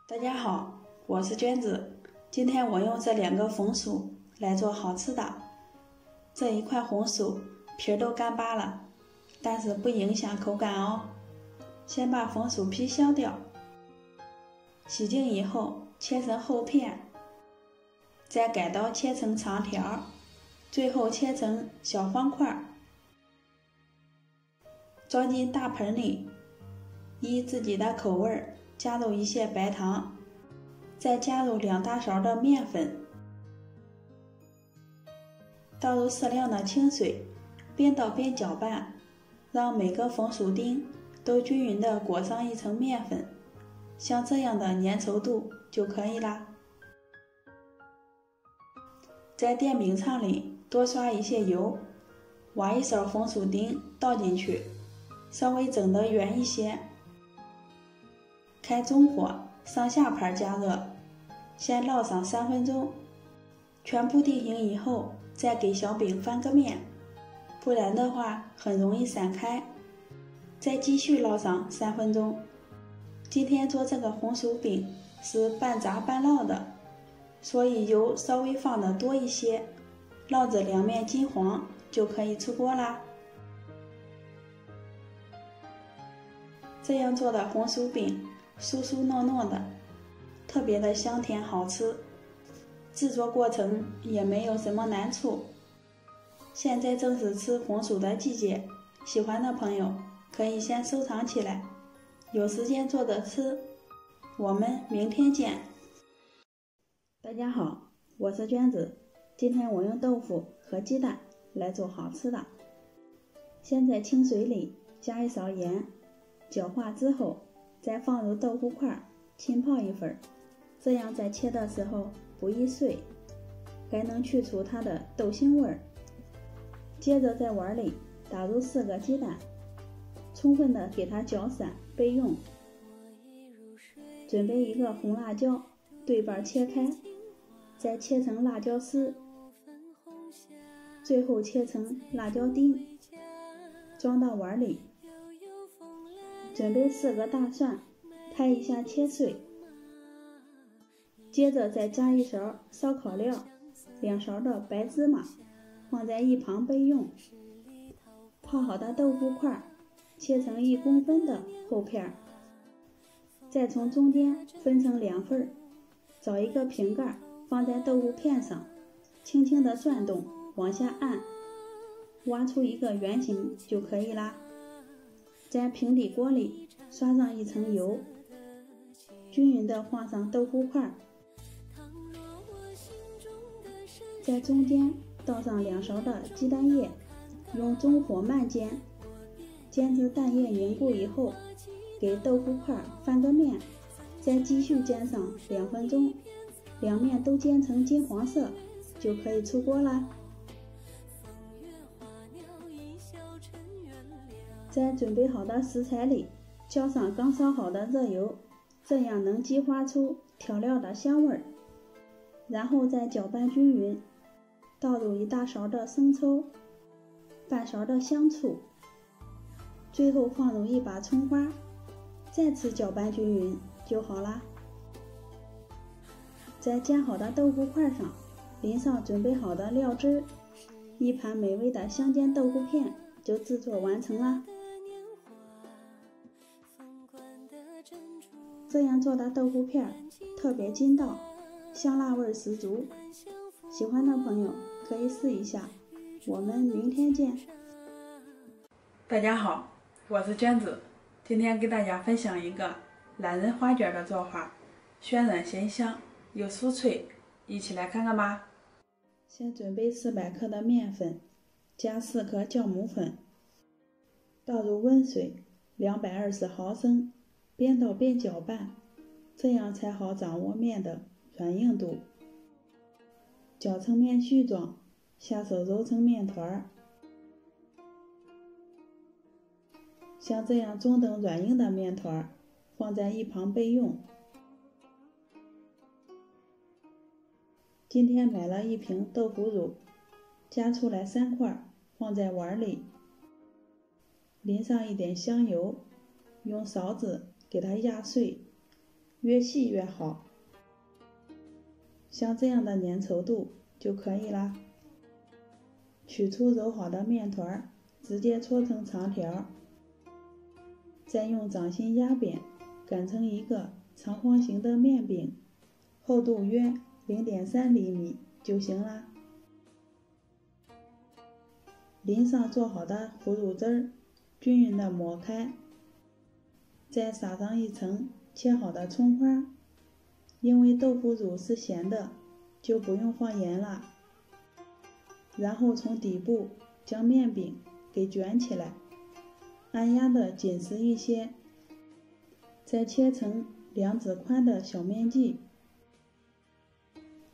大家好，我是娟子。今天我用这2个红薯来做好吃的。这一块红薯皮都干巴了，但是不影响口感哦。先把红薯皮削掉，洗净以后切成厚片，再改刀切成长条，最后切成小方块，装进大盆里，依自己的口味加入一些白糖，再加入2大勺的面粉，倒入适量的清水，边倒边搅拌，让每个红薯丁都均匀地裹上一层面粉，像这样的粘稠度就可以啦。在电饼铛里多刷一些油，挖一勺红薯丁倒进去，稍微整得圆一些，开中火上下盘加热，先烙上3分钟，全部定型以后再给小饼翻个面，不然的话很容易散开。再继续烙上3分钟。今天做这个红薯饼是半炸半烙的，所以油稍微放的多一些，烙至2面金黄就可以出锅啦。这样做的红薯饼酥酥糯糯的，特别的香甜好吃，制作过程也没有什么难处。现在正是吃红薯的季节，喜欢的朋友可以先收藏起来，有时间做着吃。我们明天见。大家好，我是娟子。今天我用豆腐和鸡蛋来做好吃的。先在清水里加1勺盐，搅化之后再放入豆腐块，浸泡1会儿，这样在切的时候不易碎，还能去除它的豆腥味儿。接着在碗里打入4个鸡蛋，充分的给它搅散备用。准备1个红辣椒，对半切开，再切成辣椒丝，最后切成辣椒丁，装到碗里。准备4个大蒜，拍一下切碎。接着再加1勺烧烤料，2勺的白芝麻，放在一旁备用。泡好的豆腐块切成1公分的厚片，再从中间分成2份，找一个瓶盖放在豆腐片上，轻轻地转动，往下按，挖出一个圆形就可以啦。在平底锅里刷上1层油，均匀地放上豆腐块，在中间倒上2勺的鸡蛋液，用中火慢煎，煎至蛋液凝固以后，给豆腐块翻个面，再继续煎上2分钟，2面都煎成金黄色就可以出锅啦。在准备好的食材里浇上刚烧好的热油，这样能激发出调料的香味儿。然后再搅拌均匀，倒入1大勺的生抽，半勺的香醋，最后放入1把葱花，再次搅拌均匀就好啦。在煎好的豆腐块上淋上准备好的料汁，一盘美味的香煎豆腐片就制作完成啦。这样做的豆腐片特别筋道，香辣味十足，喜欢的朋友可以试一下。我们明天见。大家好，我是娟子，今天给大家分享一个懒人花卷的做法，暄软咸香又酥脆，一起来看看吧。先准备400克的面粉，加4克酵母粉，倒入温水220毫升，边倒边搅拌，这样才好掌握面的软硬度。搅成面絮状，下手揉成面团，像这样中等软硬的面团放在一旁备用。今天买了1瓶豆腐乳，夹出来3块，放在碗里，淋上一点香油，用勺子给它压碎，越细越好。像这样的粘稠度就可以啦。取出揉好的面团，直接搓成长条，再用掌心压扁，擀成一个长方形的面饼，厚度约 0.3 厘米就行啦。淋上做好的腐乳汁，均匀的抹开，再撒上一层切好的葱花。因为豆腐乳是咸的，就不用放盐了。然后从底部将面饼给卷起来，按压的紧实一些，再切成2指宽的小面剂。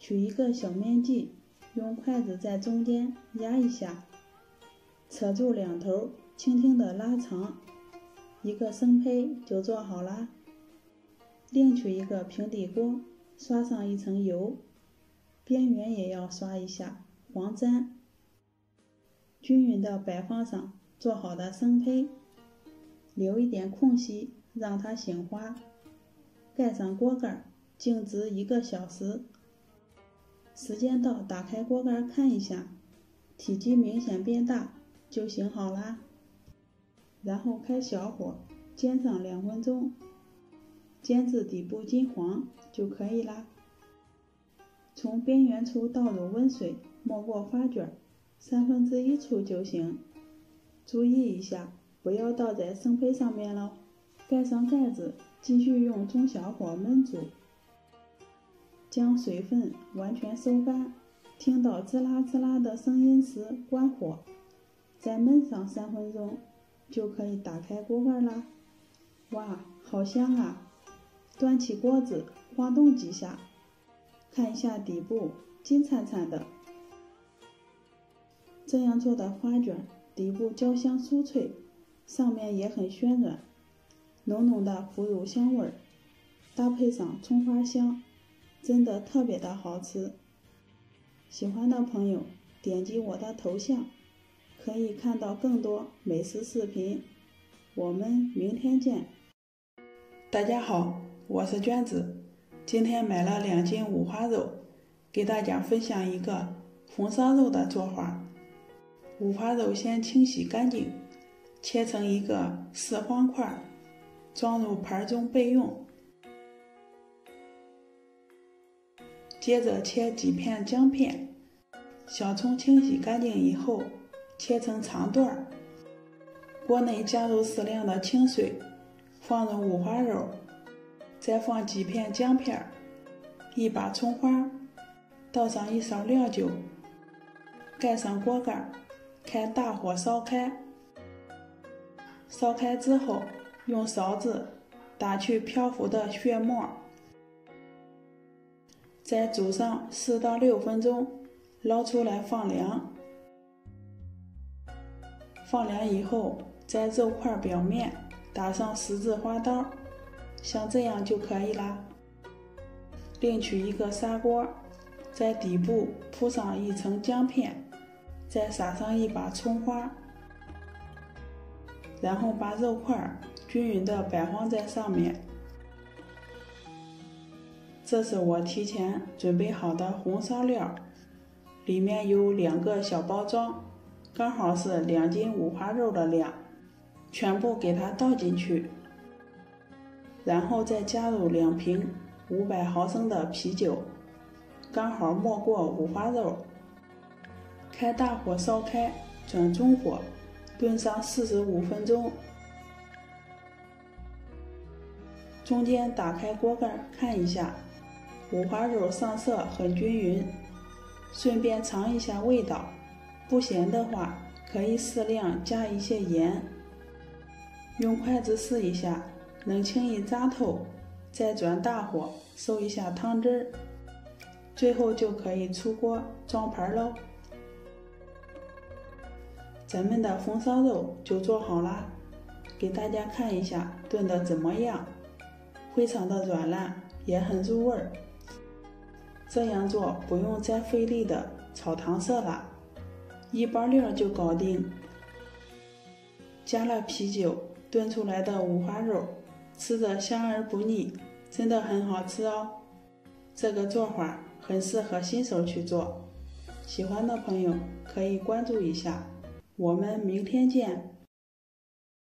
取一个小面剂，用筷子在中间压一下，扯住两头，轻轻的拉长，一个生胚就做好啦。另取一个平底锅，刷上一层油，边缘也要刷一下黄粘，均匀的摆放上做好的生胚，留一点空隙让它醒花，盖上锅盖，静置1个小时。时间到，打开锅盖看一下，体积明显变大就醒好啦。然后开小火煎上2分钟，煎至底部金黄就可以啦。从边缘处倒入温水，没过发卷1/3处就行。注意一下，不要倒在生胚上面了。盖上盖子，继续用中小火焖煮，将水分完全收干。听到滋啦滋啦的声音时关火，再焖上3分钟，就可以打开锅盖啦。哇，好香啊！端起锅子，晃动几下，看一下底部金灿灿的。这样做的花卷，底部焦香酥脆，上面也很暄软，浓浓的腐乳香味，搭配上葱花香，真的特别的好吃。喜欢的朋友点击我的头像，可以看到更多美食视频。我们明天见。大家好，我是娟子，今天买了2斤五花肉，给大家分享一个红烧肉的做法。五花肉先清洗干净，切成一个4方块，装入盘中备用。接着切几片姜片，小葱清洗干净以后切成长段。锅内加入适量的清水，放入五花肉，再放几片姜片，一把葱花，倒上1勺料酒，盖上锅盖，开大火烧开。烧开之后，用勺子打去漂浮的血沫，再煮上4到6分钟，捞出来放凉。放凉以后，在肉块表面打上十字花刀，像这样就可以啦。另取一个砂锅，在底部铺上一层姜片，再撒上一把葱花，然后把肉块均匀地摆放在上面。这是我提前准备好的红烧料，里面有2个小包装，刚好是2斤五花肉的量，全部给它倒进去，然后再加入2瓶500毫升的啤酒，刚好没过五花肉。开大火烧开，转中火，炖上45分钟。中间打开锅盖看一下，五花肉上色很均匀，顺便尝一下味道，不咸的话可以适量加一些盐。用筷子试一下，能轻易扎透，再转大火收一下汤汁儿，最后就可以出锅装盘喽。咱们的红烧肉就做好啦，给大家看一下炖的怎么样，非常的软烂，也很入味儿。这样做不用再费力的炒糖色了，一包料就搞定。加了啤酒炖出来的五花肉，吃着香而不腻，真的很好吃哦。这个做法很适合新手去做，喜欢的朋友可以关注一下。我们明天见。